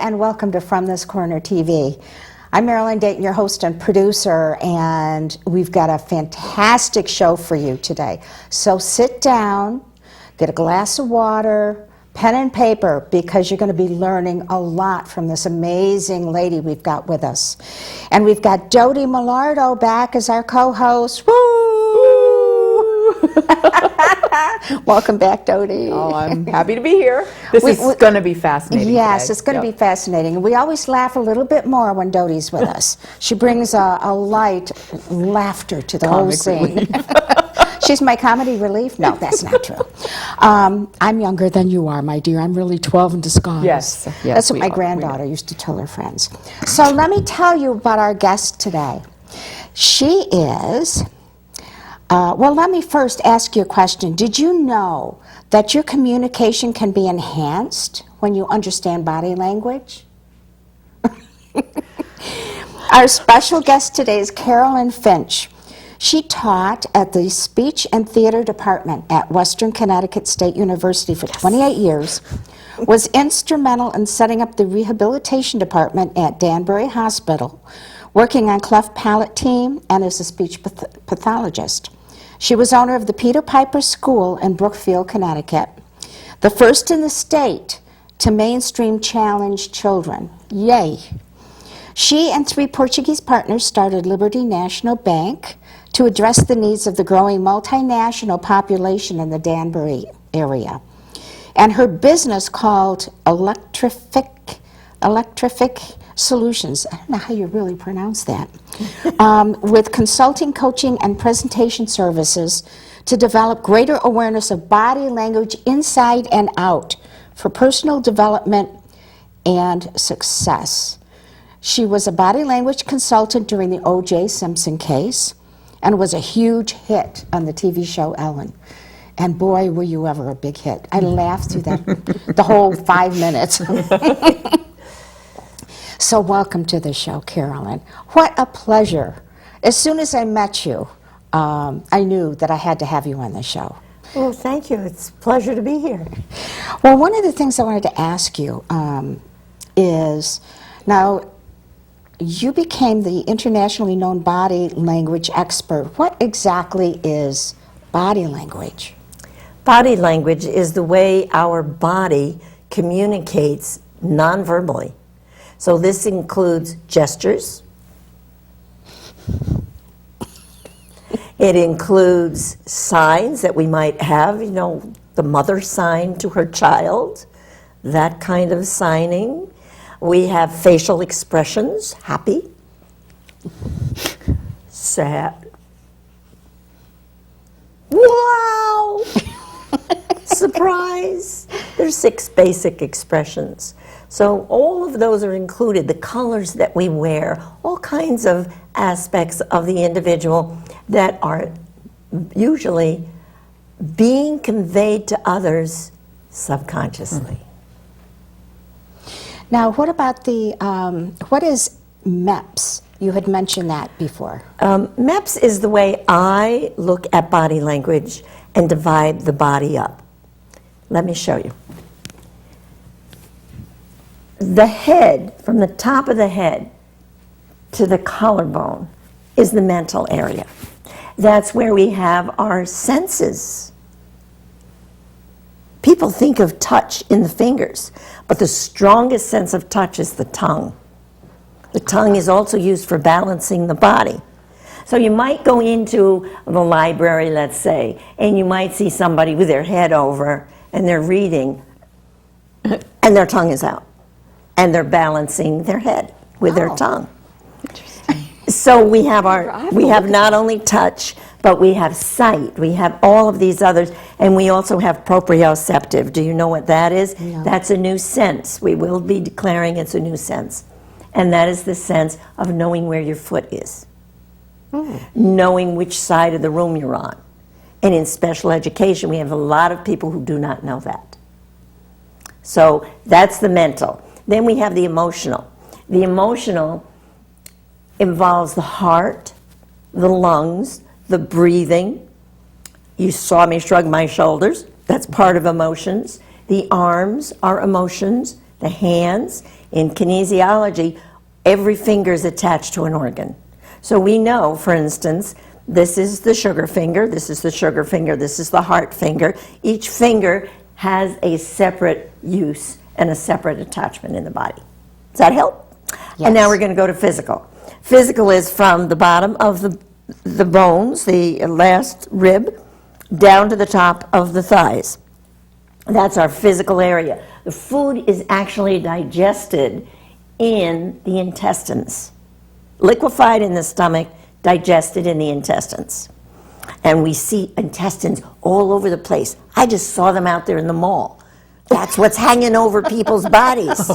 and welcome to From This Corner TV. I'm Marilyn Dayton, your host and producer, and we've got a fantastic show for you today. So sit down, get a glass of water, pen and paper, because you're going to be learning a lot from this amazing lady we've got with us. And we've got Dodie Milardo back as our co-host. Woo! Welcome back, Dodie. Oh, I'm happy to be here. This is going to be fascinating. Yes, today. It's going to be fascinating. We always laugh a little bit more when Dodie's with us. She brings a light laughter to the whole scene. She's my comedy relief? No, that's not true. I'm younger than you are, my dear. I'm really 12 in disguise. Yes, that's what my granddaughter used to tell her friends. So let me tell you about our guest today. She is... well, let me first ask you a question. Did you know that your communication can be enhanced when you understand body language? Our special guest today is Carolyn Finch. She taught at the Speech and Theater Department at Western Connecticut State University for 28 years, was instrumental in setting up the Rehabilitation Department at Danbury Hospital, working on cleft palate team, and as a speech pathologist. She was owner of the Peter Piper School in Brookfield, Connecticut, the first in the state to mainstream challenged children. Yay! She and 3 Portuguese partners started Liberty National Bank to address the needs of the growing multinational population in the Danbury area. And her business, called Electrific Solutions, I don't know how you really pronounce that, with consulting, coaching, and presentation services to develop greater awareness of body language inside and out for personal development and success. She was a body language consultant during the O.J. Simpson case and was a huge hit on the TV show Ellen. And boy, were you ever a big hit. I laughed through that the whole 5 minutes. So welcome to the show, Carolyn. What a pleasure. As soon as I met you, I knew that I had to have you on the show. Well, thank you. It's a pleasure to be here. Well, one of the things I wanted to ask you is, now, you became the internationally known body language expert. What exactly is body language? Body language is the way our body communicates non-verbally. So this includes gestures. It includes signs that we might have, you know, the mother sign to her child, that kind of signing. We have facial expressions, happy, sad, wow, surprise. There's 6 basic expressions. So all of those are included, the colors that we wear, all kinds of aspects of the individual that are usually being conveyed to others subconsciously. Now, what about the, what is MEPS? You had mentioned that before. MEPS is the way I look at body language and divide the body up. Let me show you. The head, from the top of the head to the collarbone, is the mental area. That's where we have our senses. People think of touch in the fingers, but the strongest sense of touch is the tongue. The tongue is also used for balancing the body. So you might go into the library, let's say, and you might see somebody with their head over, and they're reading, and their tongue is out. And they're balancing their head with their tongue. Interesting. So we have not only touch, but we have sight. We have all of these others, and we also have proprioceptive. Do you know what that is? No. That's a new sense. We will be declaring it's a new sense. And that is the sense of knowing where your foot is. Knowing which side of the room you're on. And in special education, we have a lot of people who do not know that. So that's the mental. Then we have the emotional. The emotional involves the heart, the lungs, the breathing. You saw me shrug my shoulders. That's part of emotions. The arms are emotions. The hands, in kinesiology, every finger is attached to an organ. So we know, for instance, this is the sugar finger, this is the sugar finger, this is the heart finger. Each finger has a separate use and a separate attachment in the body. Does that help? Yes. And now we're going to go to physical. Physical is from the bottom of the bones, the last rib, down to the top of the thighs. That's our physical area. The food is actually digested in the intestines, liquefied in the stomach, digested in the intestines. And we see intestines all over the place. I just saw them out there in the mall. That's what's hanging over people's bodies.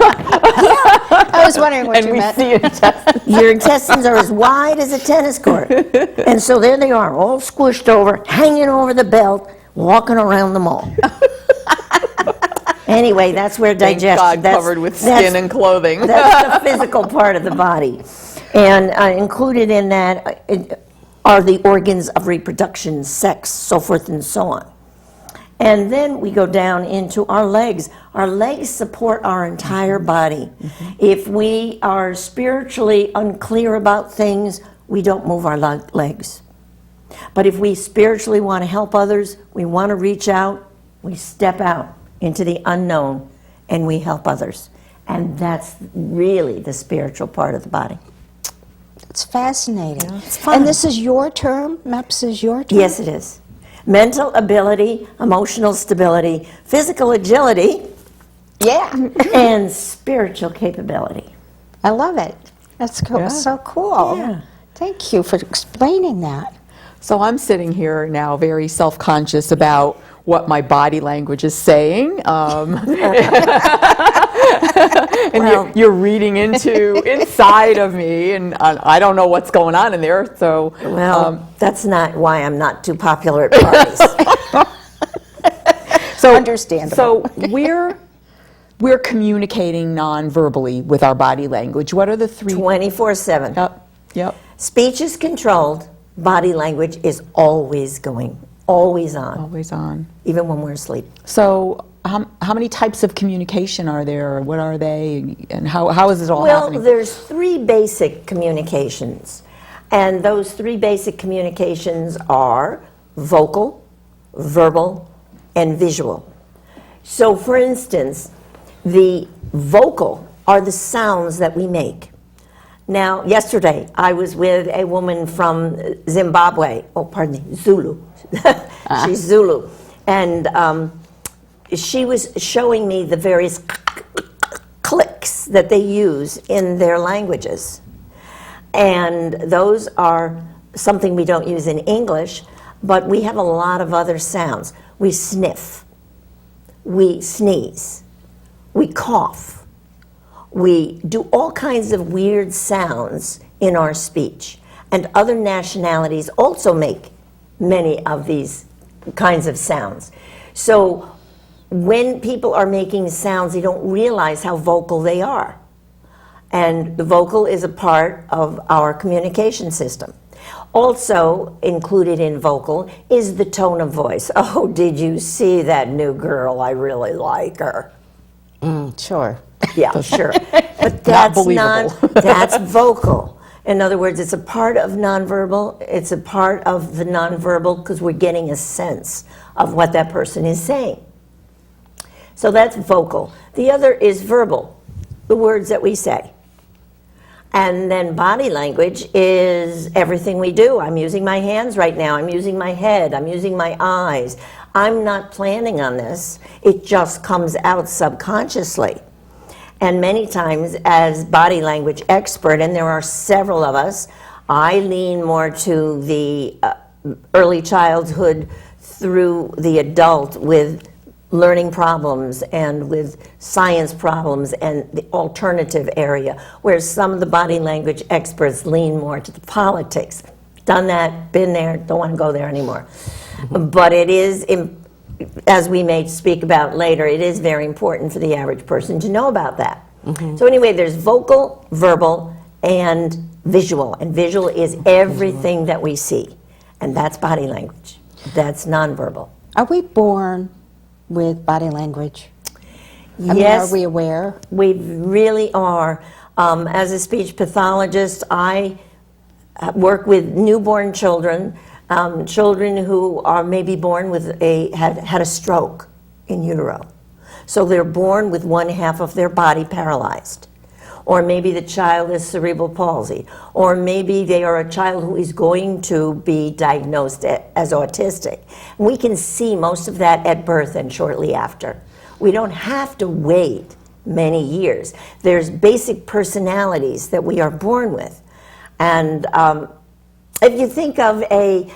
I was wondering what And you we meant. see intestines. Your intestines are as wide as a tennis court. And so there they are, all squished over, hanging over the belt, walking around the mall. Anyway, that's where Thank digestion. God, covered with skin and clothing. That's the physical part of the body. And included in that are the organs of reproduction, sex, so forth and so on. And then we go down into our legs. Our legs support our entire body. If we are spiritually unclear about things, we don't move our legs. But if we spiritually want to help others, we want to reach out, we step out into the unknown and we help others. And that's really the spiritual part of the body. It's fascinating. It's fun. And this is your term? MEPS is your term? Yes, it is. Mental ability, emotional stability, physical agility, Yeah. and spiritual capability. I love it. That's so cool. Yeah. Thank you for explaining that. So I'm sitting here now very self-conscious about what my body language is saying. And Well- you're reading inside of me, and I don't know what's going on in there. So, Well, that's not why I'm not too popular at parties. so Understandable. So we're communicating non-verbally with our body language. What are the three? 24/7. Yep. Speech is controlled. Body language is always going, always on, Always on. even when we're asleep. So how many types of communication are there? What are they? And how is it all Well, happening? there's three basic communications. And those three basic communications are vocal, verbal, and visual. So for instance, the vocal are the sounds that we make. Now, yesterday, I was with a woman from Zimbabwe. Oh, pardon me, Zulu. She's Zulu. And she was showing me the various clicks that they use in their languages. And those are something we don't use in English, but we have a lot of other sounds. We sniff. We sneeze. We cough. We do all kinds of weird sounds in our speech. And other nationalities also make many of these kinds of sounds. So when people are making sounds, they don't realize how vocal they are. And the vocal is a part of our communication system. Also included in vocal is the tone of voice. Oh, did you see that new girl? I really like her. Sure. Yeah, sure. But that's believable. that's vocal. In other words, it's a part of nonverbal. It's a part of the nonverbal because we're getting a sense of what that person is saying. So that's vocal. The other is verbal, the words that we say. And then body language is everything we do. I'm using my hands right now. I'm using my head. I'm using my eyes. I'm not planning on this. It just comes out subconsciously. And many times as body language expert, and there are several of us, I lean more to the early childhood through the adult with learning problems and with science problems and the alternative area, whereas some of the body language experts lean more to the politics. Done that, been there, don't want to go there anymore. But it is, as we may speak about later, it is very important for the average person to know about that. So anyway, there's vocal, verbal, and visual. And visual is everything that we see. And that's body language. That's nonverbal. Are we born with body language? I mean, Yes. are we aware? We really are. As a speech pathologist, I work with newborn children, children who are maybe born with had a stroke in utero. So they're born with one half of their body paralyzed. Or maybe the child is cerebral palsy. Or maybe they are a child who is going to be diagnosed as autistic. We can see most of that at birth and shortly after. We don't have to wait many years. There's basic personalities that we are born with. And if you think of a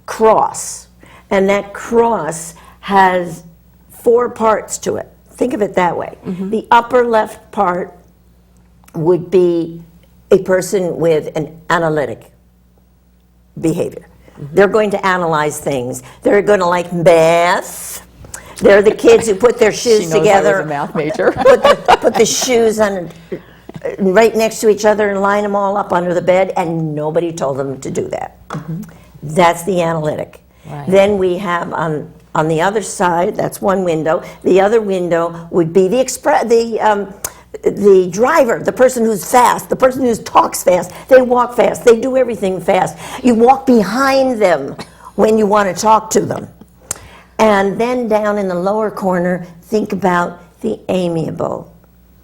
cross, and that cross has 4 parts to it. Think of it that way. The upper left part would be a person with an analytic behavior. They're going to analyze things. They're going to like math. They're the kids who put their shoes She knows together. I was a math major. put the shoes on right next to each other and line them all up under the bed, and nobody told them to do that. That's the analytic. Right. Then we have on the other side, that's one window. The other window would be the driver, the person who's fast, the person who talks fast. They walk fast. They do everything fast. You walk behind them when you want to talk to them. And then down in the lower corner, think about the amiable,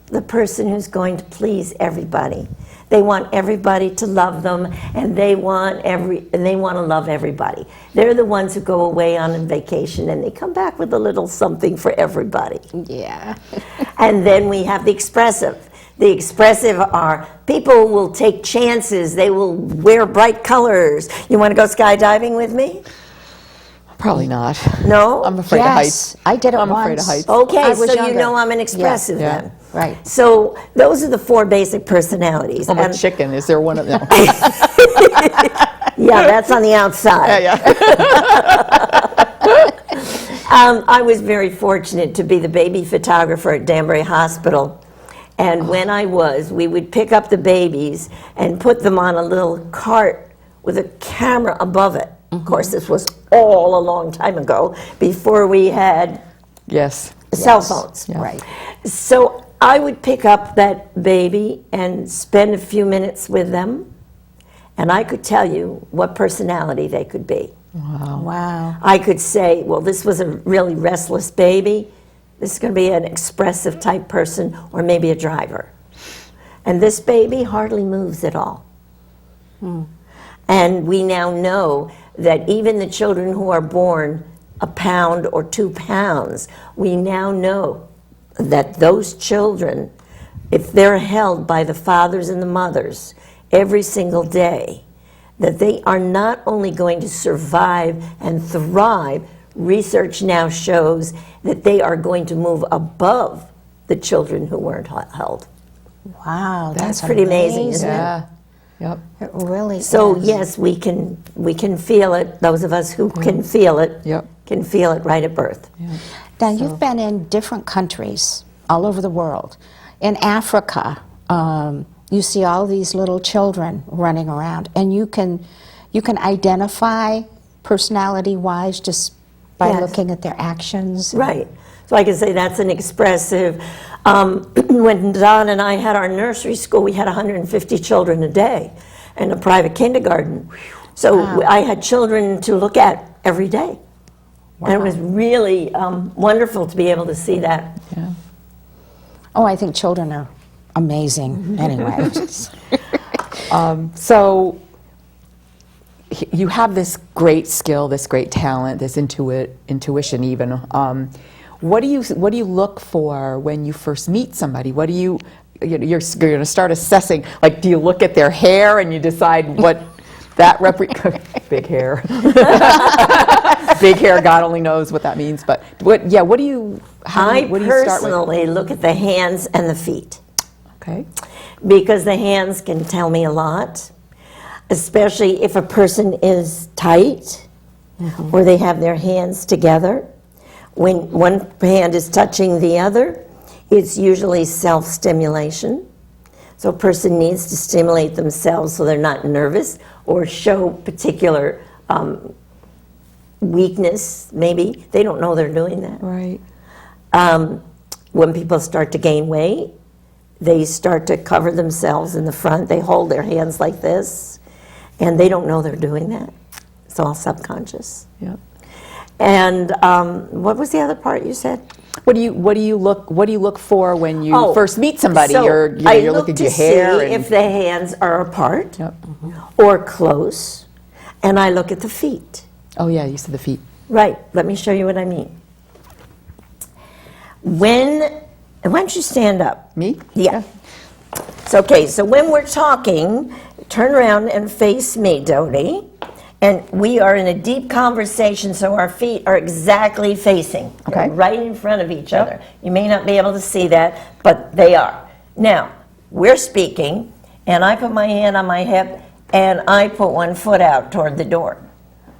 the person who's going to please everybody. They want everybody to love them, and they want to love everybody. They're the ones who go away on a vacation, and they come back with a little something for everybody. Yeah. And then we have the expressive. The expressive are people who will take chances. They will wear bright colors. You want to go skydiving with me? Probably not. No? I'm afraid of heights. Yes, I did it I'm once. afraid of heights. Okay, I was so younger. you know I'm an expressive Yeah. then. Right. So those are the 4 basic personalities. I'm a And- chicken. Is there one of them? yeah, that's on the outside. yeah. I was very fortunate to be the baby photographer at Danbury Hospital. And when we would pick up the babies and put them on a little cart with a camera above it. Of course, this was all a long time ago, before we had Yes. cell phones. Yeah. Right. So I would pick up that baby and spend a few minutes with them, and I could tell you what personality they could be. Wow. I could say, well, this was a really restless baby. This is going to be an expressive type person, or maybe a driver. And this baby hardly moves at all. And we now know that even the children who are born a pound or 2 pounds, we now know that those children, if they're held by the fathers and the mothers every single day, that they are not only going to survive and thrive, research now shows that they are going to move above the children who weren't held. Wow, that's pretty amazing, isn't it? Yeah. Yep. It really So is. yes, we can feel it. Those of us who can feel it Yep. can feel it right at birth. Now, you've been in different countries all over the world. In Africa, you see all these little children running around, and you can identify personality-wise just by Yes. looking at their actions. Right. So I can say that's an expressive. When Don and I had our nursery school, we had 150 children a day in a private kindergarten. So I had children to look at every day. And it was really wonderful to be able to see that. Yeah. Oh, I think children are amazing anyway. So you have this great skill, this great talent, this intuition even. What do you look for when you first meet somebody? What do you're going to start assessing? Like, do you look at their hair and you decide what that big hair, big hair? God only knows what that means. But what do you? I what do you start with? personally look at the hands and the feet, Okay. because the hands can tell me a lot, especially if a person is tight or they have their hands together. When one hand is touching the other, it's usually self-stimulation. So a person needs to stimulate themselves so they're not nervous or show particular weakness, maybe. They don't know they're doing that. Right. When people start to gain weight, they start to cover themselves in the front. They hold their hands like this, and they don't know they're doing that. It's all subconscious. Yep. And what was the other part you said? What do you look for when you Oh, first meet somebody? so You're I you're look looking at to your hair see and if the hands are apart Yep. or close, and I look at the feet. Oh yeah, you said the feet. Right. Let me show you what I mean. Why don't you stand up? Me? Yeah. It's okay. So when we're talking, turn around and face me, Dodie. And we are in a deep conversation, so our feet are exactly facing. Okay. They're right in front of each other. You may not be able to see that, but they are. Now, we're speaking, and I put my hand on my hip, and I put one foot out toward the door.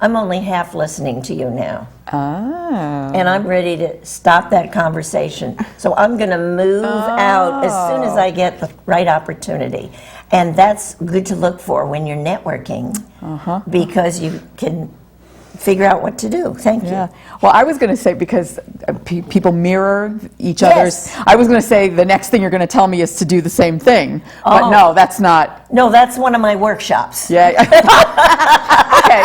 I'm only half listening to you now. Ah. And I'm ready to stop that conversation. So I'm going to move out as soon as I get the right opportunity. And that's good to look for when you're networking, because you can figure out what to do. Thank you. Yeah. Well, I was going to say, because people mirror each Yes. other's. I was going to say the next thing you're going to tell me is to do the same thing. But Oh. no, that's not. No, that's one of my workshops. Yeah. Okay.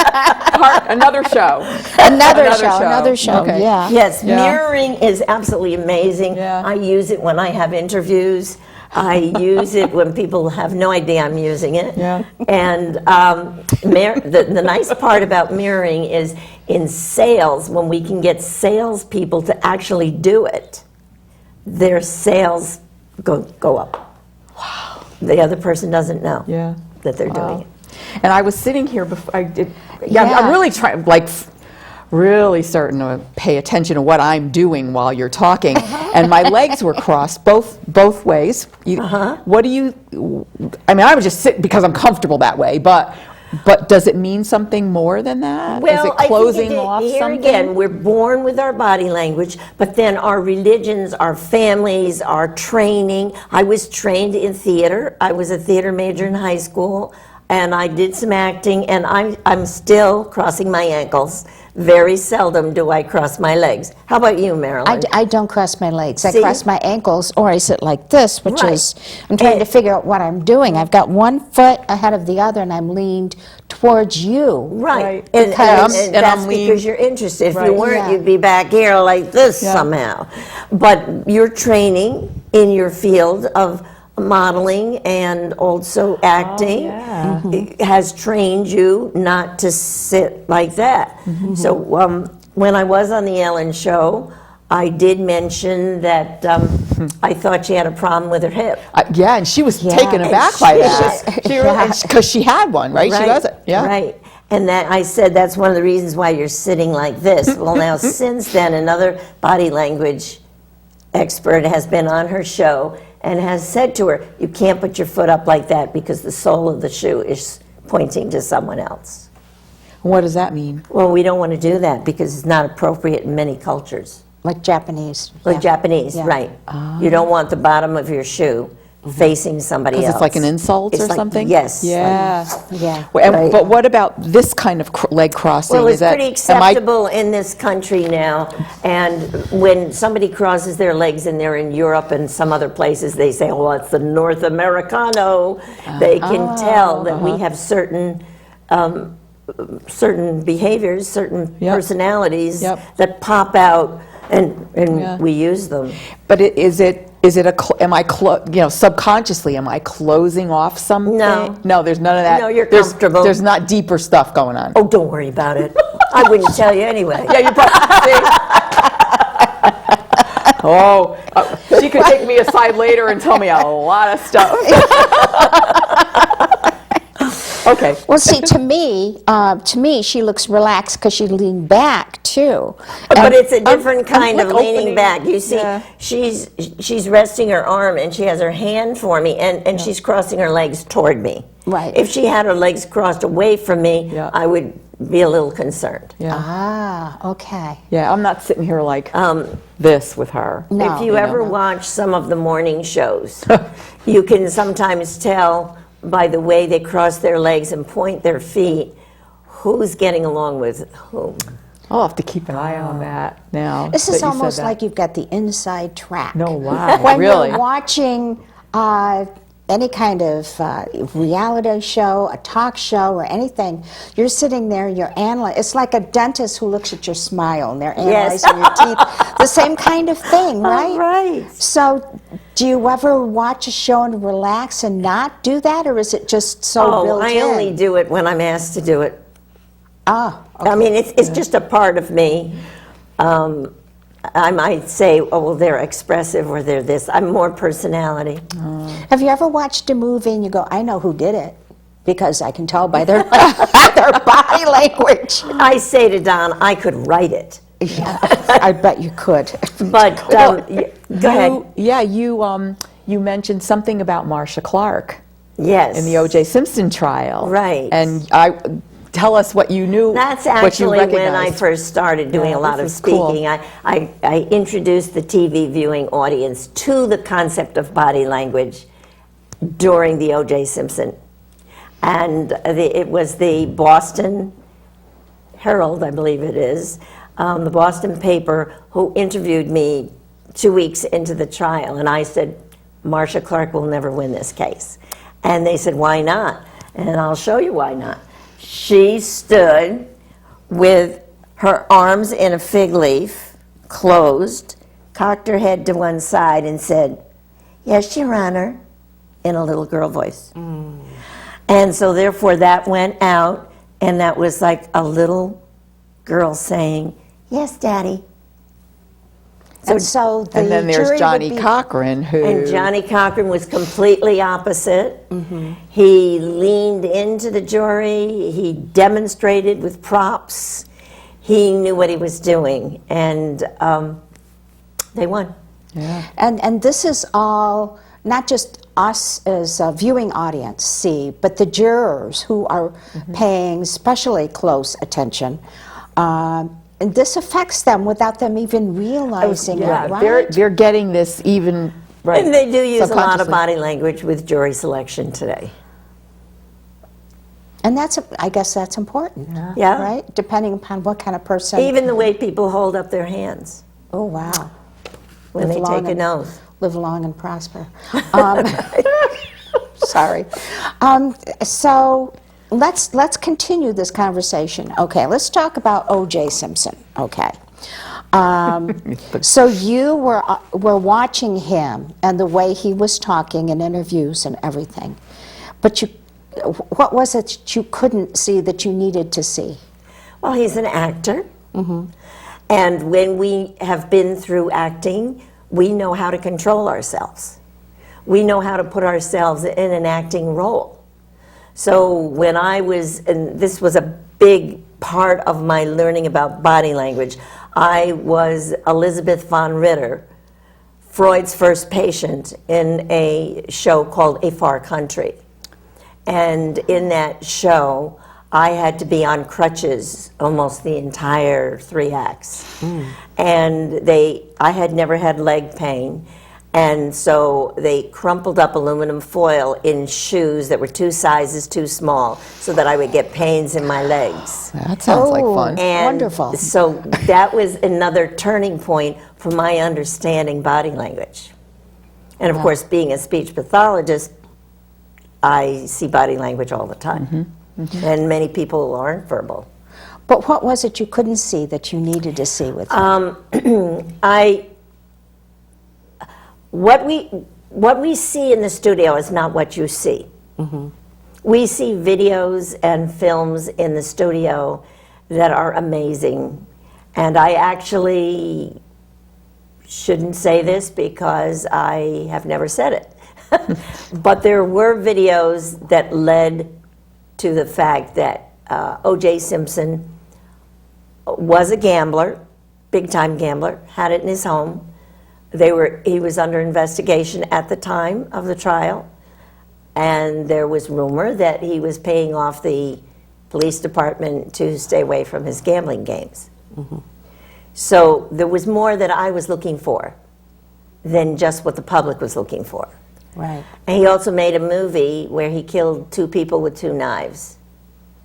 Another show. Another show, Okay. yeah. Yes, Yeah. mirroring is absolutely amazing. Yeah. I use it when I have interviews. I use it when people have no idea I'm using it. Yeah. And the nice part about mirroring is in sales, when we can get salespeople to actually do it, their sales go up. Wow. The other person doesn't know Yeah. that they're doing it. And I was sitting here before I did. Yeah. I'm really trying, really starting to pay attention to what I'm doing while you're talking. And my legs were crossed both ways. What do you? I mean, I would just sit because I'm comfortable that way. But does it mean something more than that? Well, Is it closing off here something? again, we're born with our body language, but then our religions, our families, our training. I was trained in theater. I was a theater major in high school, and I did some acting, and I'm still crossing my ankles. Very seldom do I cross my legs. How about you, Marilyn? I don't cross my legs. I See? cross my ankles, or I sit like this, which Right. is, I'm trying to figure out what I'm doing. I've got one foot ahead of the other, and I'm leaned towards you. Right. Right. And Because- And that's I'm lean- because you're interested. If you Right. weren't, Yeah. you'd be back here like this Yeah. somehow. But your training in your field of modeling and also acting yeah. has trained you not to sit like that. So when I was on the Ellen Show, I did mention that I thought she had a problem with her hip. Yeah, and she was Yeah. taken aback by that. Yeah. Because she had one, right? She does it. Yeah. Right. And that I said that's one of the reasons why you're sitting like this. Well, now since then, another body language expert has been on her show and has said to her, you can't put your foot up like that because the sole of the shoe is pointing to someone else. What does that mean? Well, we don't want to do that because it's not appropriate in many cultures. Like Japanese. Like Yeah. Japanese, Yeah. right. You don't want the bottom of your shoe facing somebody else. Because it's like an insult It's or like- something? Yes. Yeah. Yeah. And- But what about this kind of leg crossing? Well, Is it's that, pretty am I- acceptable in this country now, and when somebody crosses their legs and they're in Europe and some other places, they say, well, it's the North Americano. They can tell that we have certain behaviors, certain Yep. personalities Yep. that pop out, and Yeah. we use them. But am I, subconsciously, am I closing off something? No. No, there's none of that. No, you're There's- comfortable. There's not deeper stuff going on. Oh, don't worry about it. I wouldn't tell you anyway. Yeah, you probably see. She could take me aside later and tell me a lot of stuff. Okay. Well, see, to me, she looks relaxed because she leaned back too. But it's a different kind like of leaning opening- back. You see, yeah. she's resting her arm and she has her hand for me, and she's crossing her legs toward me. Right. If she had her legs crossed away from me, Yeah. I would be a little concerned. Yeah. Ah, okay. Yeah, I'm not sitting here like this with her. No. If you ever watch some of the morning shows, you can sometimes tell by the way they cross their legs and point their feet who's getting along with whom. I'll have to keep an eye on that now. This that is you said almost that. like you've got the inside track. No, wow, When really? you're watching any kind of reality show, a talk show, or anything, you're sitting there, you're analyzing. It's like a dentist who looks at your smile and they're Yes. analyzing your teeth. The same kind of thing, right? Right. So, do you ever watch a show and relax and not do that, or is it just so built I in? only do it when I'm asked to do it. Ah, I mean, it's just a part of me. I might say, oh, well, they're expressive or they're this. I'm more personality. have you ever watched a movie and you go, I know who did it, because I can tell by their, their body language. I say to Don, I could write it. Yeah, I bet you could. But go ahead. Yeah, you mentioned something about Marcia Clark Yes. in the O.J. Simpson trial. Right. And tell us what you knew. That's what you actually when I recognized. first started doing Yeah, a lot this of is cool. speaking. I introduced the TV viewing audience to the concept of body language during the O.J. Simpson. And it was the Boston Herald, I believe it is, the Boston paper, who interviewed me 2 weeks into the trial. And I said, Marcia Clark will never win this case. And they said, why not? And I'll show you why not. She stood with her arms in a fig leaf, closed, cocked her head to one side and said, yes, Your Honor, in a little girl voice. And so therefore that went out, and that was like a little girl saying, yes, Daddy. And so the And then there's jury Johnny would be, Cochran, who... And Johnny Cochran was completely opposite. He leaned into the jury. He demonstrated with props. He knew what he was doing, and they won. Yeah. and this is all not just us as a viewing audience see, but the jurors who are paying especially close attention. And this affects them without them even realizing Yeah, it, right? they're getting this even... Right, And they do use a lot of subconsciously. body language with jury selection today. And I guess that's important, Yeah. right? Depending upon what kind of person. Even the way people hold up their hands Oh, wow. when Live they long take an oath. Live long and prosper. Sorry. So let's continue this conversation. Okay, let's talk about O.J. Simpson. Okay. So you were watching him and the way he was talking in interviews and everything, but what was it that you couldn't see that you needed to see? Well, he's an actor. And when we have been through acting, we know how to control ourselves. We know how to put ourselves in an acting role. So when I was, and this was a big part of my learning about body language, I was Elizabeth von Ritter, Freud's first patient, in a show called A Far Country. And in that show, I had to be on crutches almost the entire 3 acts. And I had never had leg pain. And so they crumpled up aluminum foil in shoes that were 2 sizes too small so that I would get pains in my legs. That sounds like fun. And Wonderful. so that was another turning point for my understanding body language. And of course, being a speech pathologist, I see body language all the time. And many people aren't verbal. But what was it you couldn't see that you needed to see with him? What we see in the studio is not what you see. We see videos and films in the studio that are amazing. And I actually shouldn't say this because I have never said it. But there were videos that led to the fact that O.J. Simpson was a gambler, big-time gambler, had it in his home. He was under investigation at the time of the trial, and there was rumor that he was paying off the police department to stay away from his gambling games. So there was more that I was looking for than just what the public was looking for. Right. And he also made a movie where he killed 2 people with 2 knives.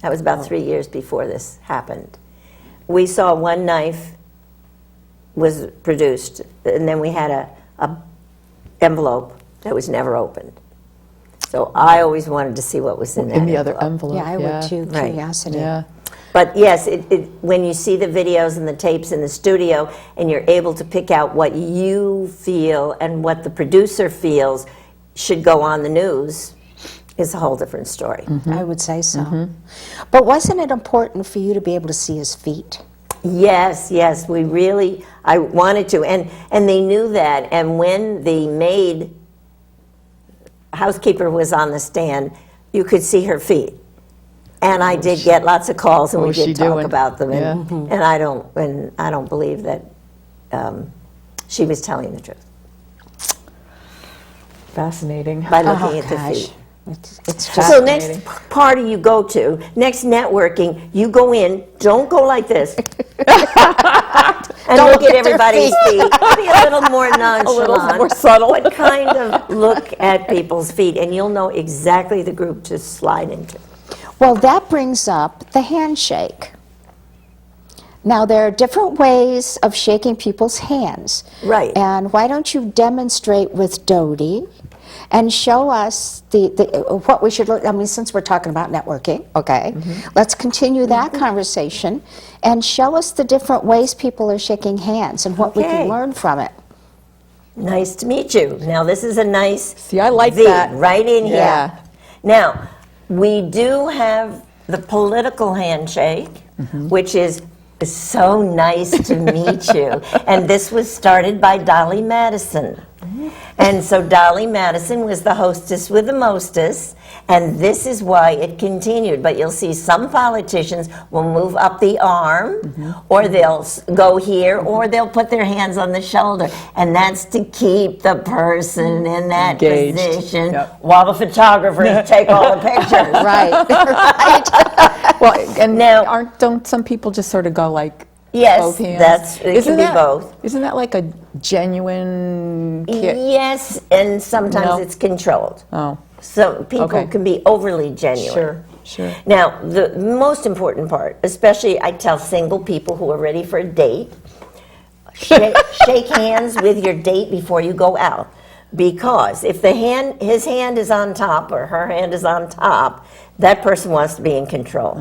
That was about 3 years before this happened. we saw one knife was produced, and then we had a envelope that was never opened. So I always wanted to see what was in that In the other envelope. envelope. Yeah, I would too, Right. curiosity. Yeah. But yes, when you see the videos and the tapes in the studio and you're able to pick out what you feel and what the producer feels should go on the news, is a whole different story. I would say so. But wasn't it important for you to be able to see his feet? Yes, yes, I wanted to. And they knew that. And when the housekeeper was on the stand, you could see her feet. And I did get lots of calls, and we was she did talk doing? about them. Yeah. And I don't believe that she was telling the truth Fascinating. by looking at the Gosh. feet. It's just, So next party you go to, next networking, you go in, don't go like this. And Don't look look at at their everybody's feet. Be a little more nonchalant. more subtle. But kind of look at people's feet, and you'll know exactly the group to slide into. well, that brings up the handshake. Now, there are different ways of shaking people's hands. Right. And why don't you demonstrate with Dodie and show us what we should look, I mean, since we're talking about networking, okay, let's continue that conversation and show us the different ways people are shaking hands and what we Okay. can learn from it. Nice to meet you. Now, this is a nice See, I like V that. right in Yeah. here. Now, we do have the political handshake, which is so nice to meet you. And this was started by Dodie Madison. And so Dodie Madison was the hostess with the mostest, and this is why it continued. But you'll see some politicians will move up the arm, or they'll go here, or they'll put their hands on the shoulder. And that's to keep the person in that Engaged. position Yep. while the photographers take all the pictures. Right, right. Well, and Now- don't some people just sort of go like Yes, both hands? it can be both. Isn't that like a genuine Yes, and sometimes No. it's controlled. Oh, So people Okay. can be overly genuine. sure, sure. Now, the most important part, especially I tell single people who are ready for a date, shake hands with your date before you go out. Because if his hand is on top or her hand is on top, that person wants to be in control.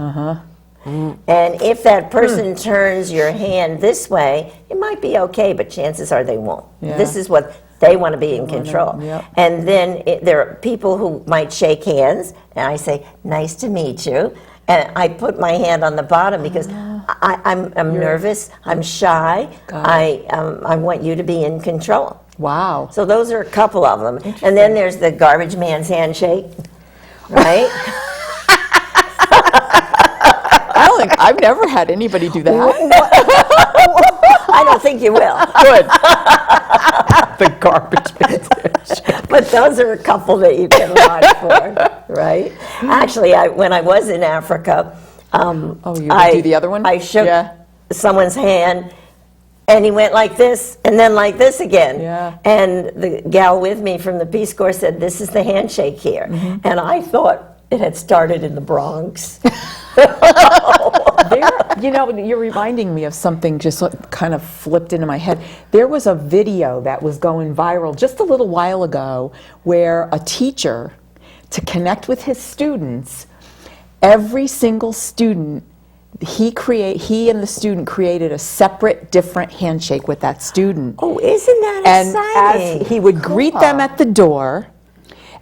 And if that person turns your hand this way, it might be okay, but chances are they won't. Yeah. This is what they want to be in control. yep. And then there are people who might shake hands, and I say, nice to meet you. And I put my hand on the bottom because I'm nervous, I'm shy, Got I want you to be in control. Wow. So those are a couple of them. And then there's the garbage man's handshake, right? I don't think I've never had anybody do that. I don't think you will. Good. The garbage bin. But those are a couple that you can watch for, right? Actually, when I was in Africa, You would do the other one? I shook Yeah. someone's hand, and he went like this, and then like this again. Yeah. And the gal with me from the Peace Corps said, "This is the handshake here," and I thought it had started in the Bronx. You're reminding me of something just kind of flipped into my head. There was a video that was going viral just a little while ago where a teacher, to connect with his students, every single student, he and the student created a separate, different handshake with that student. Oh, isn't that And exciting? as he would greet them at the door,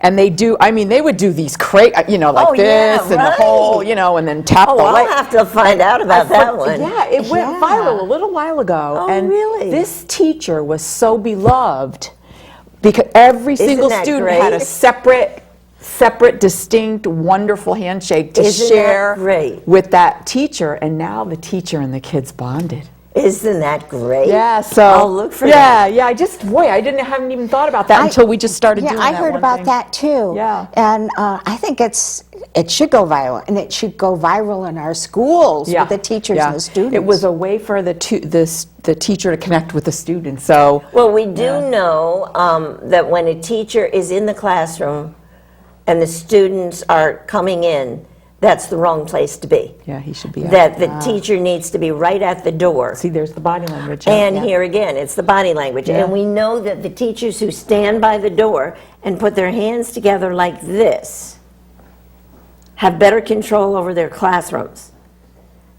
and they would do these like Oh, yeah, this and the whole, right. And then tap the I'll leg. have to find out about that one. Yeah, it went Yeah. viral a little while ago. Oh, and really? this teacher was so beloved because every single that student had a great? separate, distinct, wonderful handshake to Isn't that share great? with that teacher. And now the teacher and the kids bonded. Isn't that great? Yeah, so I'll look for that. Yeah, I haven't even thought about that until we just started doing that. I heard one about thing. that too. Yeah. And I think it should go viral, and it should go viral in our schools with the teachers and the students. It was a way for the teacher to connect with the students. So Well, we do know that when a teacher is in the classroom and the students are coming in, that's the wrong place to be. Yeah, he should be. That the teacher needs to be right at the door. See, there's the body language. And yeah. here again, it's the body language. Yeah. And we know that the teachers who stand by the door and put their hands together like this have better control over their classrooms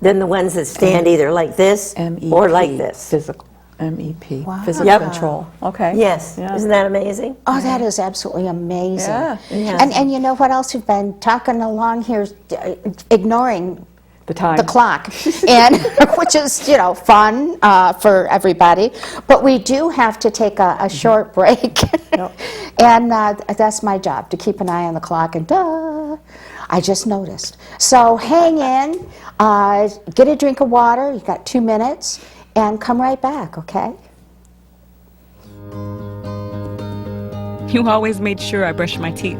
than the ones that stand either like this MEP, or like this. Physical. MEP. Wow. Physical Yep. control. Okay. Yes, Yeah. isn't that amazing? Oh, that is absolutely amazing. Yeah. Yeah. And you know what else we've been talking along here, ignoring The time. the clock, and which is, you know, fun for everybody. But we do have to take a short break, and that's my job, to keep an eye on the clock. And I just noticed. So hang in, get a drink of water. You got 2 minutes, and come right back. Okay. You always made sure I brushed my teeth.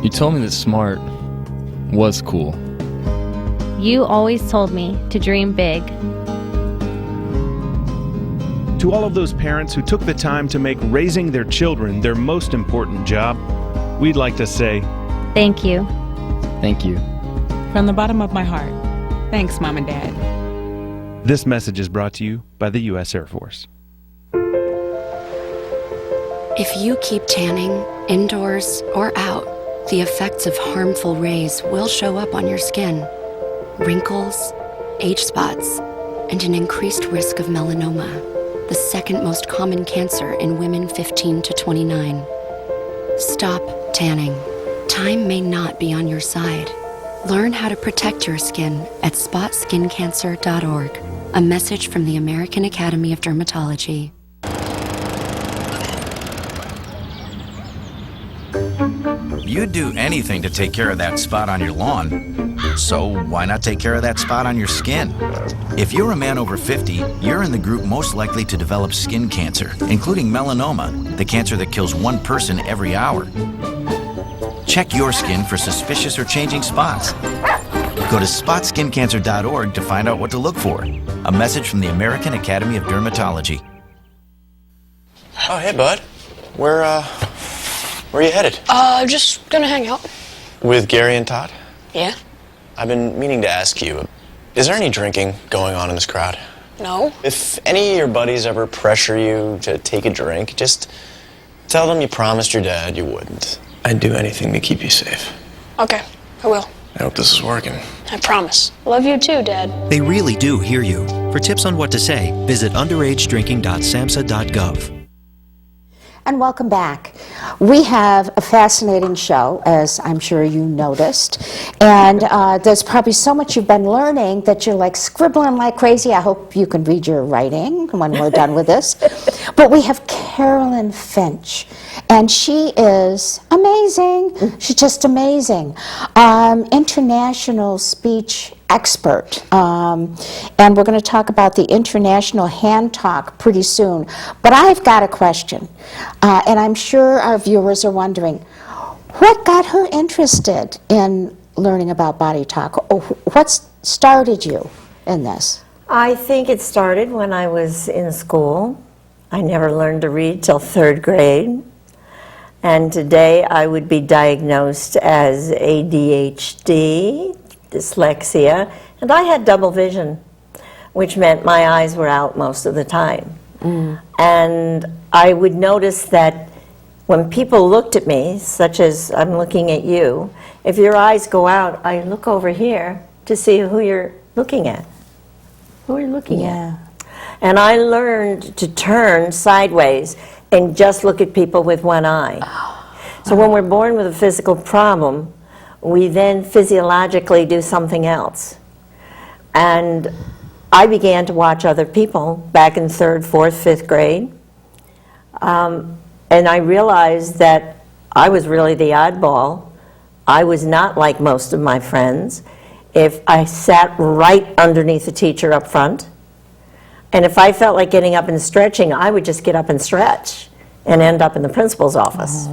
You told me that smart was cool. You always told me to dream big. To all of those parents who took the time to make raising their children their most important job, we'd like to say, Thank you. Thank you. From the bottom of my heart, thanks, Mom and Dad. this message is brought to you by the U.S. Air Force. If you keep tanning, indoors or out, the effects of harmful rays will show up on your skin. Wrinkles, age spots, and an increased risk of melanoma, the second most common cancer in women 15 to 29. Stop tanning. Time may not be on your side. Learn how to protect your skin at spotskincancer.org. A message from the American Academy of Dermatology. You'd do anything to take care of that spot on your lawn. So why not take care of that spot on your skin? If you're a man over 50, you're in the group most likely to develop skin cancer, including melanoma, the cancer that kills one person every hour. Check your skin for suspicious or changing spots. Go to spotskincancer.org to find out what to look for. A message from the American Academy of Dermatology. Oh, hey, bud. Where are you headed? Just gonna hang out. With Gary and Todd? Yeah? I've been meaning to ask you, is there any drinking going on in this crowd? No? If any of your buddies ever pressure you to take a drink, just tell them you promised your dad you wouldn't. I'd do anything to keep you safe. Okay, I will. I hope this is working. I promise. Love you too, Dad. They really do hear you. For tips on what to say, visit underagedrinking.samhsa.gov. And welcome back. We have a fascinating show, as I'm sure you noticed. And there's probably so much you've been learning that you're like scribbling like crazy. I hope you can read your writing when we're done with this. But we have Carolyn Finch. And she is amazing. She's just amazing. International speech expert. And we're going to talk about the International Hand Talk pretty soon. But I've got a question. And I'm sure our viewers are wondering, what got her interested in learning about body talk? What started you in this? I think it started when I was in school. I never learned to read till 3rd grade. And today I would be diagnosed as ADHD, dyslexia, and I had double vision, which meant my eyes were out most of the time. And I would notice that when people looked at me, such as I'm looking at you, if your eyes go out, I look over here to see who you're looking at. Who are you looking at? And I learned to turn sideways and just look at people with one eye. So when we're born with a physical problem, we then physiologically do something else. And I began to watch other people back in 3rd, 4th, 5th grade. And I realized that I was really the oddball. I was not like most of my friends. If I sat right underneath the teacher up front, and if I felt like getting up and stretching, I would just get up and stretch and end up in the principal's office.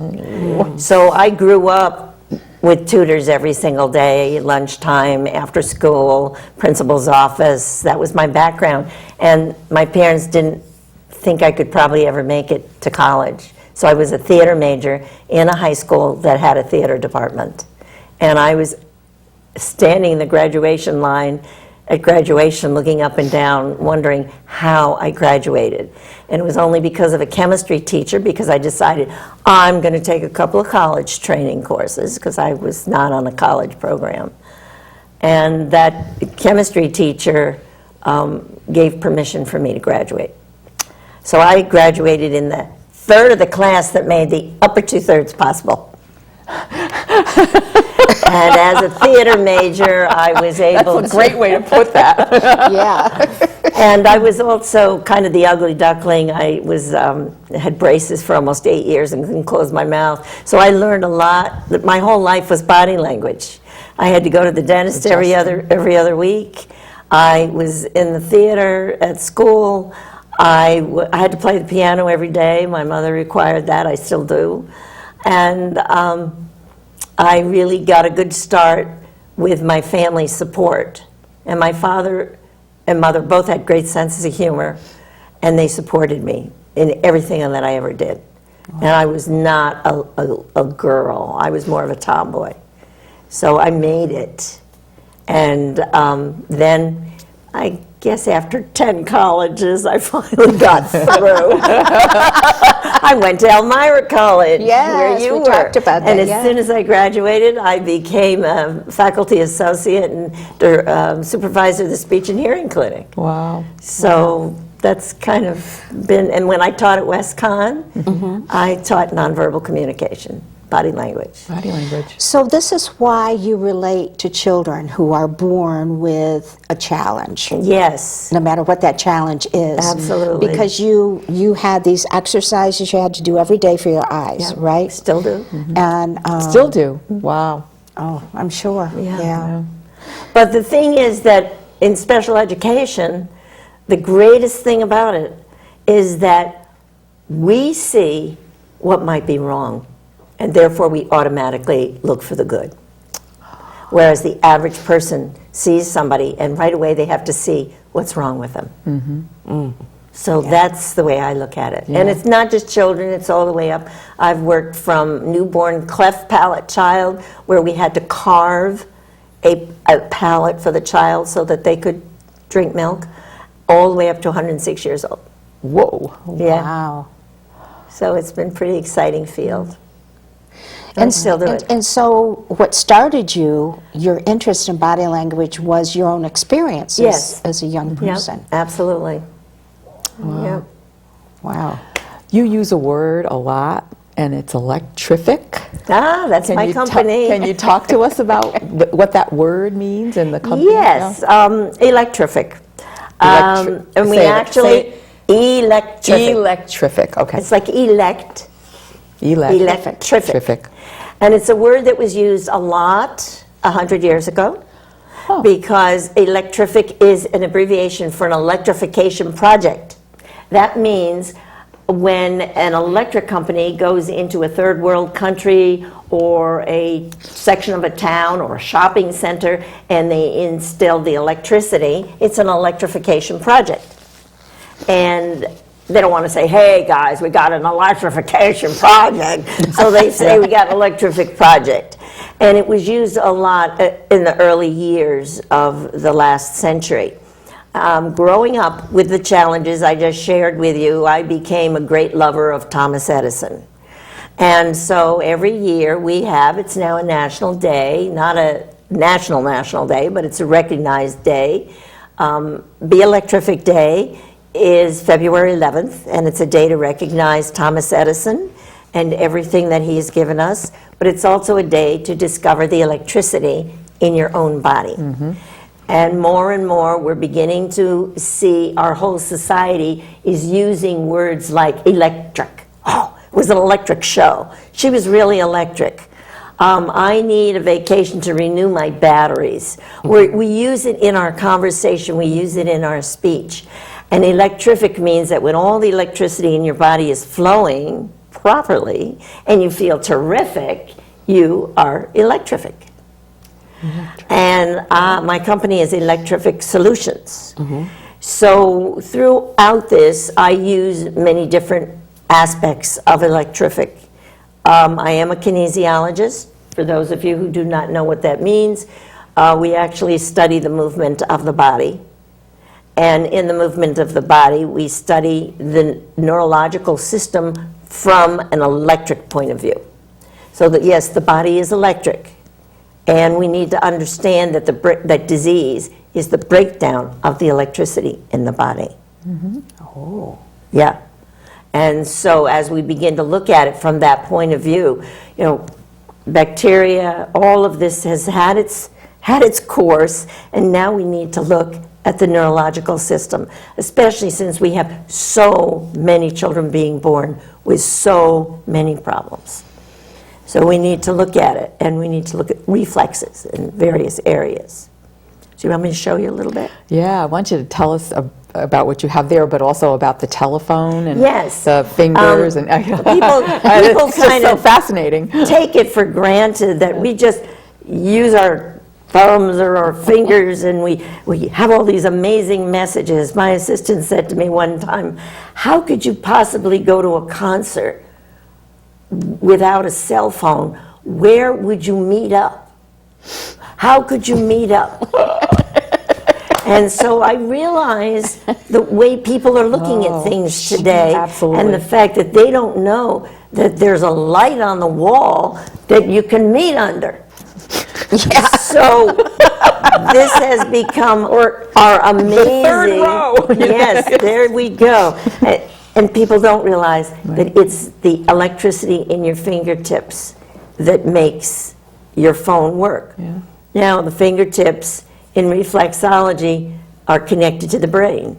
So I grew up with tutors every single day, lunchtime, after school, principal's office. That was my background. And my parents didn't think I could probably ever make it to college. So I was a theater major in a high school that had a theater department. And I was standing in the graduation line at graduation, looking up and down, wondering how I graduated. And it was only because of a chemistry teacher, because I decided I'm going to take a couple of college training courses, because I was not on a college program. And that chemistry teacher gave permission for me to graduate. So I graduated in the third of the class that made the upper two-thirds possible. And as a theater major, I was able to... That's a great way to put that. Yeah. And I was also kind of the ugly duckling. I was had braces for almost 8 years and couldn't close my mouth. So I learned a lot. My whole life was body language. I had to go to the dentist every other week. I was in the theater at school. I had to play the piano every day. My mother required that. I still do. And I really got a good start with my family support. And my father and mother both had great senses of humor, and they supported me in everything that I ever did. Wow. And I was not a girl. I was more of a tomboy. So I made it. And then I guess after 10 colleges, I finally got through. I went to Elmira College, where you were. Talked about that, and as soon as I graduated, I became a faculty associate and supervisor of the speech and hearing clinic. Wow. So that's kind of been, and when I taught at WestConn, I taught nonverbal communication. Body language. Body language. So this is why you relate to children who are born with a challenge. Yes. No matter what that challenge is. Absolutely. Because you had these exercises you had to do every day for your eyes, right? Still do. And Still do. Wow. Oh, I'm sure. Yeah. But the thing is that in special education, the greatest thing about it is that we see what might be wrong. And therefore, we automatically look for the good. Whereas the average person sees somebody, and right away they have to see what's wrong with them. So that's the way I look at it. And it's not just children, it's all the way up. I've worked from newborn cleft palate child, where we had to carve a palate for the child so that they could drink milk, all the way up to 106 years old. Whoa. Yeah. Wow. So it's been a pretty exciting field. And still do it. And so what started your interest in body language was your own experiences as a young person. Yep, absolutely. Wow. Yep. Wow. You use a word a lot, and it's electrific. Ah, that's my company. Can you talk to us about what that word means and the company? Yes, electrific. And we actually, electrific. Electrific, okay. It's like elect. Electrific. And it's a word that was used a lot 100 years ago, because electrific is an abbreviation for an electrification project. That means when an electric company goes into a third world country or a section of a town or a shopping center and they instill the electricity, it's an electrification project. And they don't want to say, hey guys, we got an electrification project. So they say we got an electrific project. And it was used a lot in the early years of the last century. Growing up with the challenges I just shared with you, I became a great lover of Thomas Edison. And so every year we have, it's now a national day, not a national day, but it's a recognized day. Be Electrific Day is February 11th, and it's a day to recognize Thomas Edison and everything that he has given us, but it's also a day to discover the electricity in your own body. And more we're beginning to see our whole society is using words like electric. Oh, it was an electric show. She was really electric. I need a vacation to renew my batteries. We use it in our conversation, we use it in our speech. And electrific means that when all the electricity in your body is flowing properly and you feel terrific, you are electrific. And my company is Electrific Solutions. So throughout this, I use many different aspects of electrific. I am a kinesiologist. For those of you who do not know what that means, we actually study the movement of the body. And in the movement of the body, we study the neurological system from an electric point of view. So that, yes, the body is electric. And we need to understand that that disease is the breakdown of the electricity in the body. Oh. Yeah. And so as we begin to look at it from that point of view, you know, bacteria, all of this has had its course, and now we need to look at the neurological system, especially since we have so many children being born with so many problems. So we need to look at it, and we need to look at reflexes in various areas. Do you want me to show you a little bit? Yeah, I want you to tell us about what you have there, but also about the telephone and Yes. the fingers. And People it's just kind so of fascinating. take it for granted that we just use our thumbs or our fingers and we have all these amazing messages. My assistant said to me one time, how could you possibly go to a concert without a cell phone? Where would you meet up? How could you meet up? And so I realize the way people are looking at things today, absolutely. and the fact that they don't know that there's a light on the wall that you can meet under. Yeah. So this has become our amazing. Third row. Yes, there we go. And people don't realize that it's the electricity in your fingertips that makes your phone work. Yeah. Now, the fingertips in reflexology are connected to the brain.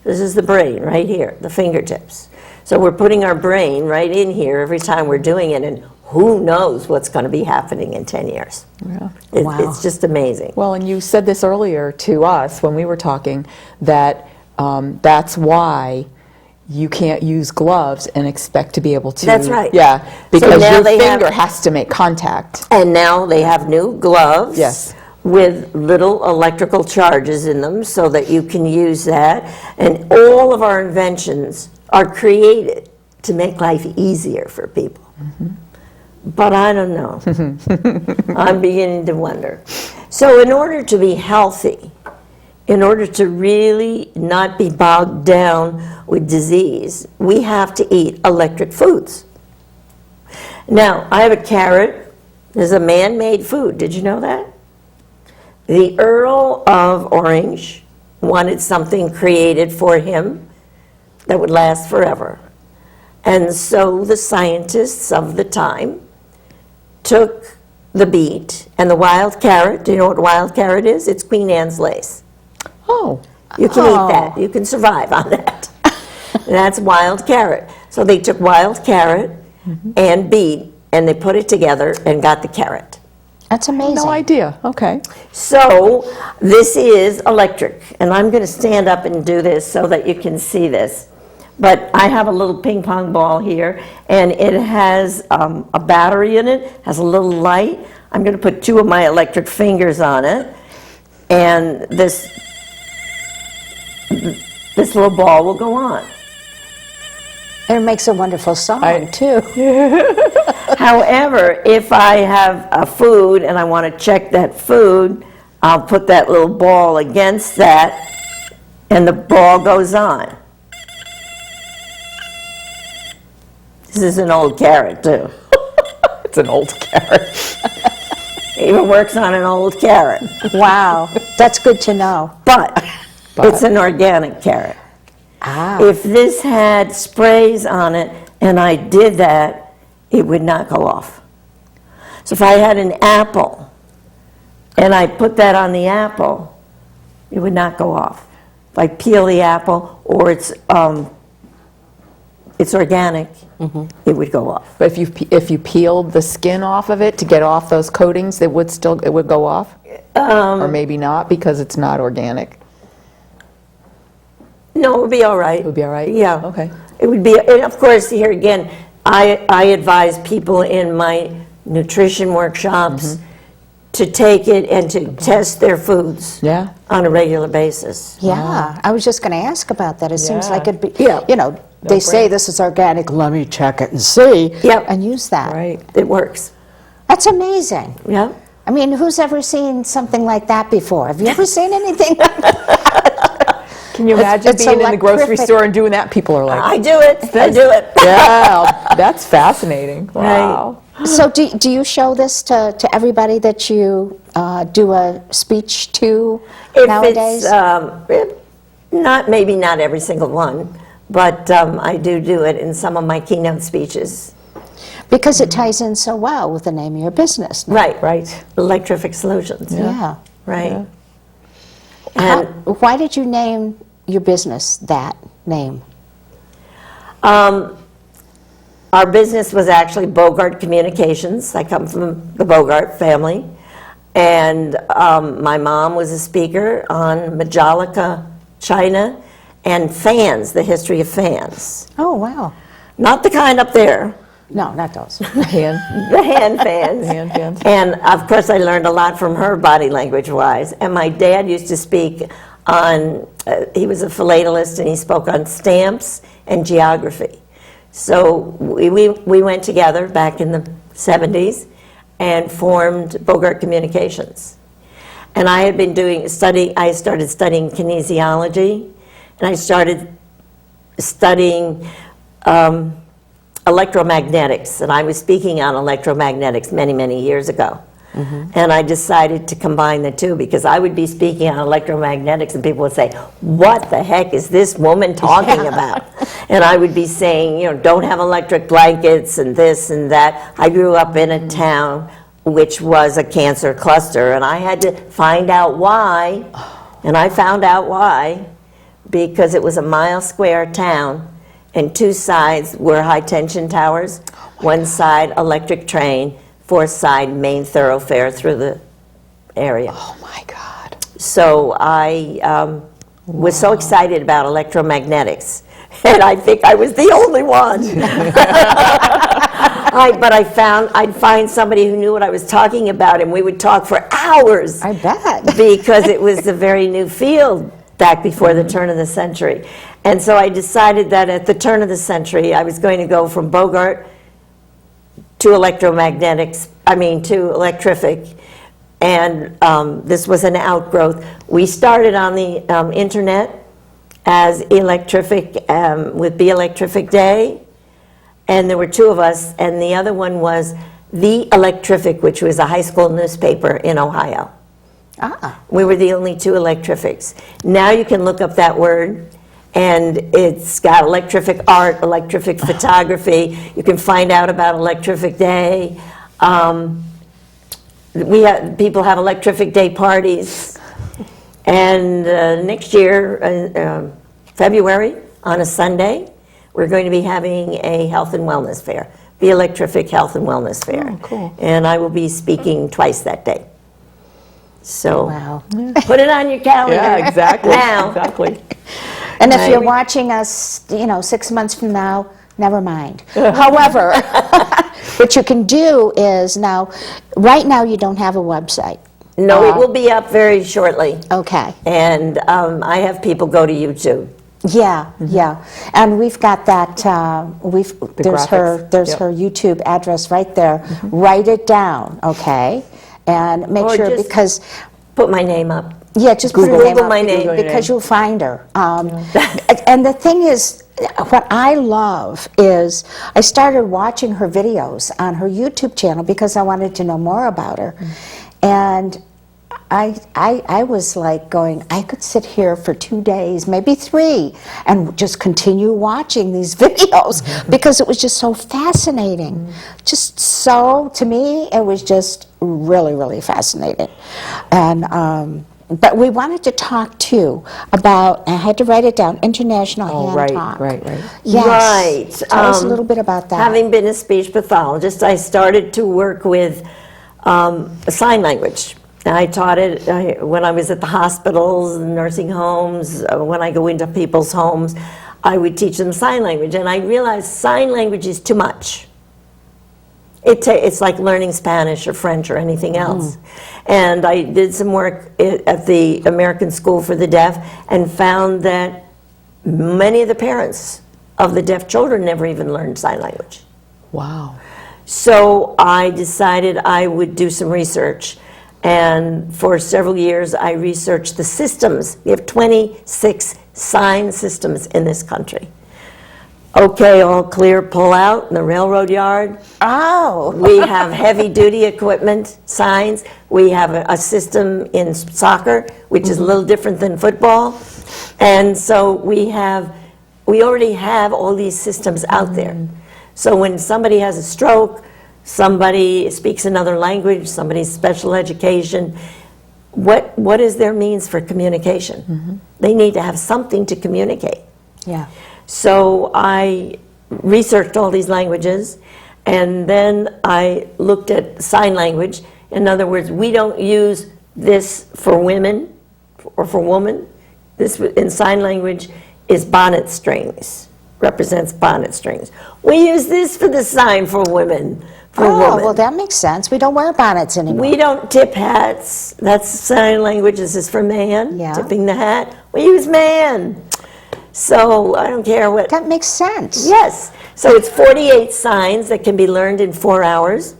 This is the brain right here, the fingertips. So we're putting our brain right in here every time we're doing it, and who knows what's going to be happening in 10 years. Yeah. It's just amazing. Well, and you said this earlier to us when we were talking, that that's why you can't use gloves and expect to be able to. That's right. Yeah, because now your they finger has to make contact. And now they have new gloves. Yes. With little electrical charges in them so that you can use that. And all of our inventions are created to make life easier for people. But I don't know. I'm beginning to wonder. So in order to be healthy, in order to really not be bogged down with disease, we have to eat electric foods. Now, I have a carrot. There's a man-made food. Did you know that? The Earl of Orange wanted something created for him that would last forever. And so the scientists of the time took the beet and the wild carrot. Do you know what wild carrot is? It's Queen Anne's lace. Oh. You can eat that. You can survive on that. And that's wild carrot. So they took wild carrot and beet, and they put it together and got the carrot. That's amazing. No idea. Okay. So this is electric, and I'm going to stand up and do this so that you can see this. But I have a little ping pong ball here, and it has a battery in it, has a little light. I'm going to put 2 of my electric fingers on it, and this little ball will go on. And it makes a wonderful song, too. However, if I have a food and I want to check that food, I'll put that little ball against that, and the ball goes on. This is an old carrot, too. It's an old carrot. It even works on an old carrot. Wow, that's good to know. But it's an organic carrot. Ah. If this had sprays on it and I did that, it would not go off. So if I had an apple and I put that on the apple, it would not go off. If I peel the apple or it's organic, it would go off. But if you peeled the skin off of it to get off those coatings, it would go off? Or maybe not because it's not organic? No, it would be all right. It would be all right? Yeah. Okay. It would be, and of course, here again, I advise people in my nutrition workshops to take it and to test their foods on a regular basis. Yeah, I was just going to ask about that. It seems like it'd be, Yeah. you know, they say this is organic, let me check it and see, Yep. and use that. Right. It works. That's amazing. Yeah. I mean, who's ever seen something like that before? Have you ever seen anything like that? Can you imagine it's being in the grocery electrific. store and doing that? People are like, I do it. I do it. yeah, that's fascinating. Wow. So do you show this to everybody that you do a speech to nowadays? Maybe not every single one, but I do it in some of my keynote speeches. Because it ties in so well with the name of your business. Right. Electrific Solutions. Yeah. Right. And why did you name your business that name? Our business was actually Bogart Communications. I come from the Bogart family. And my mom was a speaker on Majolica, China, and fans, the history of fans. Oh, wow. Not the kind up there. No, not those. The hand fans. Hand fans. And of course, I learned a lot from her body language-wise. And my dad used to speak on, he was a philatelist, and he spoke on stamps and geography. So we went together back in the 70s and formed Bogart Communications. And I had been I started studying kinesiology, and I started studying electromagnetics, and I was speaking on electromagnetics many, many years ago. And I decided to combine the two, because I would be speaking on electromagnetics and people would say, what the heck is this woman talking about? And I would be saying, you know, don't have electric blankets and this and that. I grew up in a town which was a cancer cluster, and I had to find out why. And I found out why, because it was a mile-square town, and two sides were high-tension towers, one side electric train, fourth side main thoroughfare through the area. Oh my God. So I was so excited about electromagnetics, and I think I was the only one. But I'd find somebody who knew what I was talking about, and we would talk for hours. I bet. Because it was a very new field back before the turn of the century. And so I decided that at the turn of the century, I was going to go from Bogart to electromagnetics, to electrific. And this was an outgrowth. We started on the internet as Electrific, with Be Electrific Day. And there were two of us, and the other one was The Electrific, which was a high school newspaper in Ohio. We were the only two electrifics. Now you can look up that word, and it's got electrific art, electrific photography. You can find out about Electrific Day. People have Electrific Day parties. And next year, February, on a Sunday, we're going to be having a health and wellness fair, the Electrific Health and Wellness Fair. Oh, cool. And I will be speaking twice that day. So Wow. put it on your calendar. Yeah, exactly. Now. Exactly. And if you're watching us, 6 months from now, never mind. However, what you can do is right now you don't have a website. No, it will be up very shortly. Okay. And I have people go to YouTube. Yeah, yeah, and we've got that. There's her YouTube address right there. Write it down, okay, and make Or sure, just because put my name up. Yeah, just put her Google name up, my name. because you'll find her. And the thing is, what I love is I started watching her videos on her YouTube channel because I wanted to know more about her, and I was like going, I could sit here for 2 days, maybe 3, and just continue watching these videos because it was just so fascinating. Just so, to me, it was just really, really fascinating. And but we wanted to talk too about, I had to write it down, International Hand Talk. Right. Yes. Right. Tell us a little bit about that. Having been a speech pathologist, I started to work with sign language. I taught it when I was at the hospitals, nursing homes, when I go into people's homes, I would teach them sign language. And I realized sign language is too much. It's like learning Spanish or French or anything else. And I did some work at the American School for the Deaf and found that many of the parents of the deaf children never even learned sign language. Wow. So I decided I would do some research. And for several years, I researched the systems. We have 26 sign systems in this country. Okay, all clear, pull out in the railroad yard. Oh. We have heavy-duty equipment signs. We have a system in soccer, which is a little different than football. And so we already have all these systems out there. So when somebody has a stroke, somebody speaks another language, somebody's special education, what is their means for communication? They need to have something to communicate. Yeah. So I researched all these languages, and then I looked at sign language. In other words, we don't use this for women or for woman. This in sign language is bonnet strings, represents bonnet strings. We use this for the sign for women, for women. Well, that makes sense. We don't wear bonnets anymore. We don't tip hats. That's sign language. This is for man, Yeah. tipping the hat. We use man. So I don't care what. That makes sense. Yes. So it's 48 signs that can be learned in 4 hours.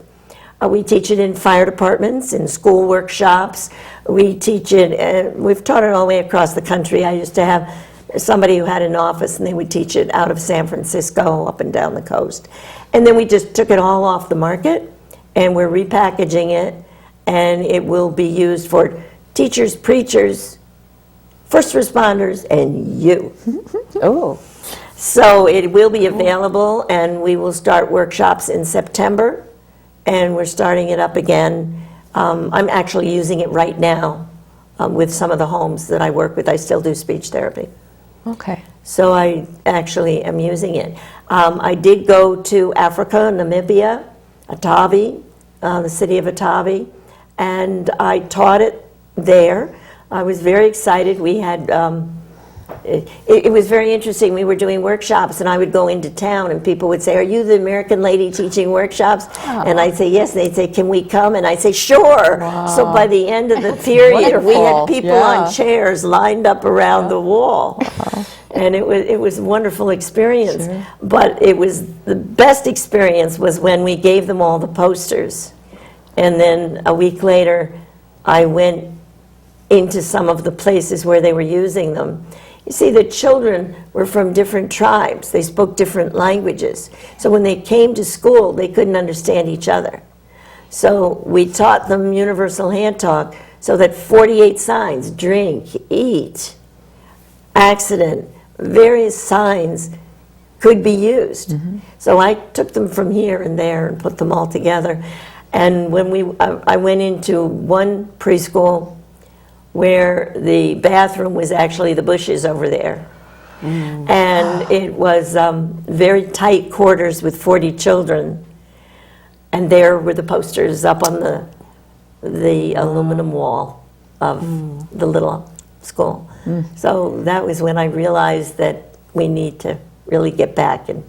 We teach it in fire departments, in school workshops. We teach it, we've taught it all the way across the country. I used to have somebody who had an office, and they would teach it out of San Francisco, up and down the coast. And then we just took it all off the market, and we're repackaging it, and it will be used for teachers, preachers, first responders, and you. Oh. So it will be available, and we will start workshops in September, and we're starting it up again. I'm actually using it right now with some of the homes that I work with. I still do speech therapy. Okay. So I actually am using it. I did go to Africa, Namibia, Atavi, the city of Atavi, and I taught it there. I was very excited. We had, it was very interesting. We were doing workshops, and I would go into town, and people would say, "Are you the American lady teaching workshops?" And I'd say, "Yes." And they'd say, "Can we come?" And I'd say, "Sure." So by the end of the period, we had people on chairs lined up around the wall. And it was a wonderful experience. Sure. But it was the best experience was when we gave them all the posters. And then a week later, I went into some of the places where they were using them. You see, the children were from different tribes. They spoke different languages. So when they came to school, they couldn't understand each other. So we taught them universal hand talk so that 48 signs, drink, eat, accident, various signs could be used. So I took them from here and there and put them all together. And when I went into one preschool where the bathroom was actually the bushes over there. And it was very tight quarters with 40 children. And there were the posters up on the aluminum wall of the little school. So that was when I realized that we need to really get back and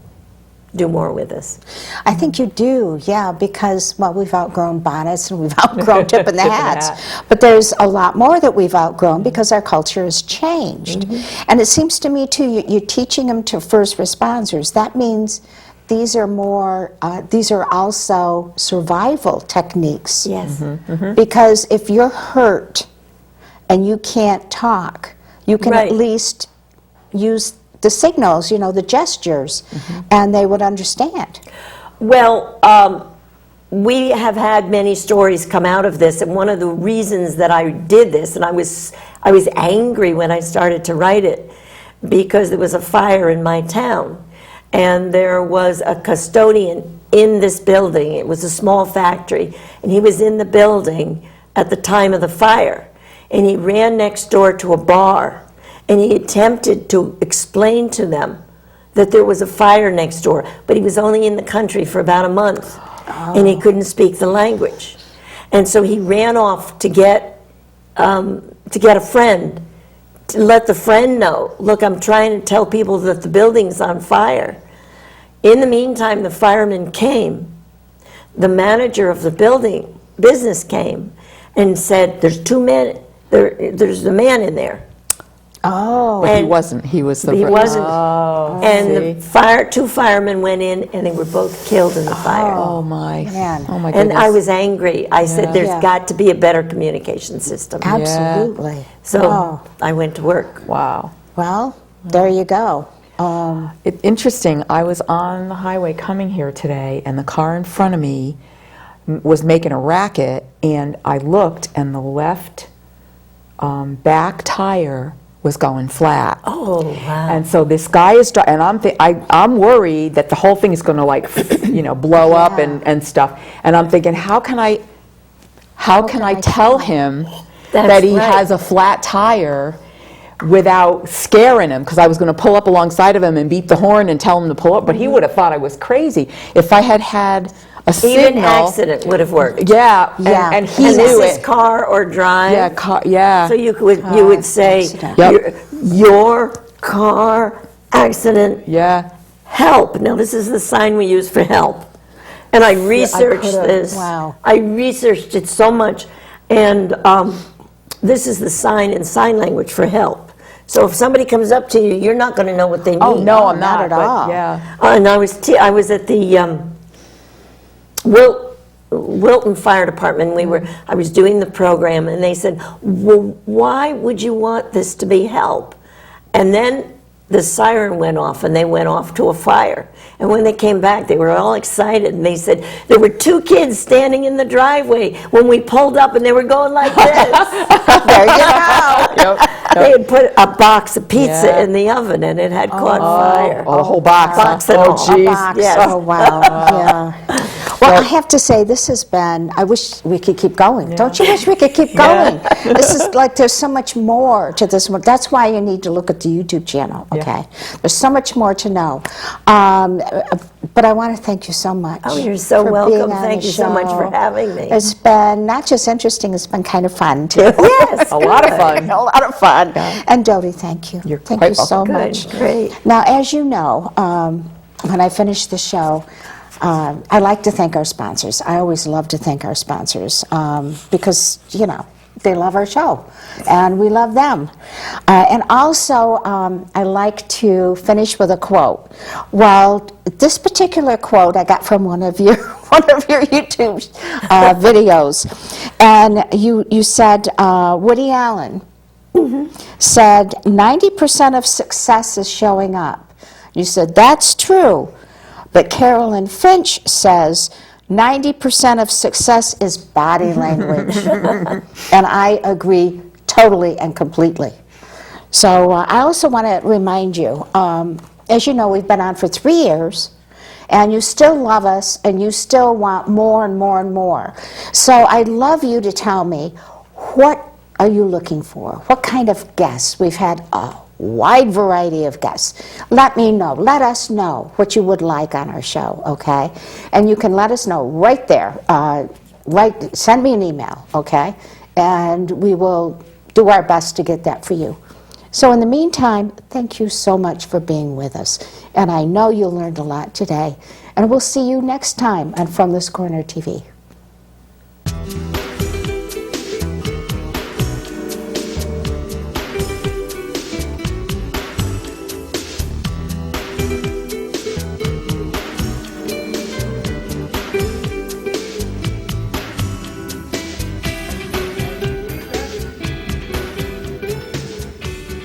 do more with this. I think you do, yeah, because, well, we've outgrown bonnets and we've outgrown tipping the hats. But there's a lot more that we've outgrown because our culture has changed. And it seems to me, too, you're teaching them to first responders. That means these are more, these are also survival techniques. Yes. Because if you're hurt and you can't talk, you can at least use the signals, you know, the gestures, and they would understand. Well, we have had many stories come out of this, and one of the reasons that I did this, and I was angry when I started to write it, because there was a fire in my town, and there was a custodian in this building. It was a small factory, and he was in the building at the time of the fire, and he ran next door to a bar, and he attempted to explain to them that there was a fire next door, but he was only in the country for about a month, and he couldn't speak the language. And so he ran off to get a friend, to let the friend know, look, I'm trying to tell people that the building's on fire. In the meantime, the firemen came. The manager of the business came and said, there's 2 men, there's a man in there. Oh. But he And wasn't. He was the. He wasn't. Oh, And see? the two firemen went in, and they were both killed in the fire. Oh my. Man. Oh my And goodness. I was angry. I said, there's Yeah. got to be a better communication system. Absolutely. So Oh. I went to work. Wow. Well, there you go. Interesting. I was on the highway coming here today, and the car in front of me was making a racket, and I looked, and the left back tire was going flat. Oh, wow. And so this guy is driving, and I'm worried that the whole thing is going to, like, blow up and stuff. And I'm thinking, how can I tell him that he right. has a flat tire without scaring him? Because I was going to pull up alongside of him and beep the horn and tell him to pull up, but he would have thought I was crazy. If I had had a signal, Even accident would have worked. yeah, Yeah. and he And knew this is it. car or drive. Yeah, yeah. So you would say, accident. your car accident, Yeah. help. Now, this is the sign we use for help. And I researched this. Wow. I researched it so much. And this is the sign in sign language for help. So if somebody comes up to you, you're not going to know what they mean. Oh no, I'm not not at but all. Yeah. And I was at the Wilton Fire Department. I was doing the program, and they said, well, why would you want this to be help? And then the siren went off, and they went off to a fire. And when they came back, they were all excited, and they said, there were 2 kids standing in the driveway when we pulled up, and they were going like this. There you go. They had put a box of pizza Yeah. in the oven, and it had caught fire. Oh, the whole box. Box and Oh, all. jeez. Box. Yes. Oh, wow. Yeah. Well, I have to say, this has been, I wish we could keep going. Don't you wish we could keep going? This is like, there's so much more to this one. That's why you need to look at the YouTube channel, okay? There's so much more to know. But I want to thank you so much. Oh, you're so for welcome. being on Thank the you so much for show. having me. It's been not just interesting, it's been kind of fun, too. Yes, A lot of fun. A lot of fun. And Dodie, thank you. You're thank quite you so welcome. much. Good, great. Now, as you know, when I finish the show, I like to thank our sponsors. I always love to thank our sponsors because, they love our show, and we love them. And also, I like to finish with a quote. Well, this particular quote I got from one of your YouTube videos, and you said Woody Allen said 90% of success is showing up. You said that's true, but Carolyn Finch says 90% of success is body language. And I agree totally and completely. So I also want to remind you, as you know, we've been on for 3 years, and you still love us, and you still want more and more and more. So I'd love you to tell me, what are you looking for? What kind of guests? We've had a wide variety of guests. Let us know what you would like on our show, okay? And you can let us know right there. Send me an email, okay? And we will do our best to get that for you. So in the meantime, thank you so much for being with us. And I know you learned a lot today. And we'll see you next time on From This Corner TV.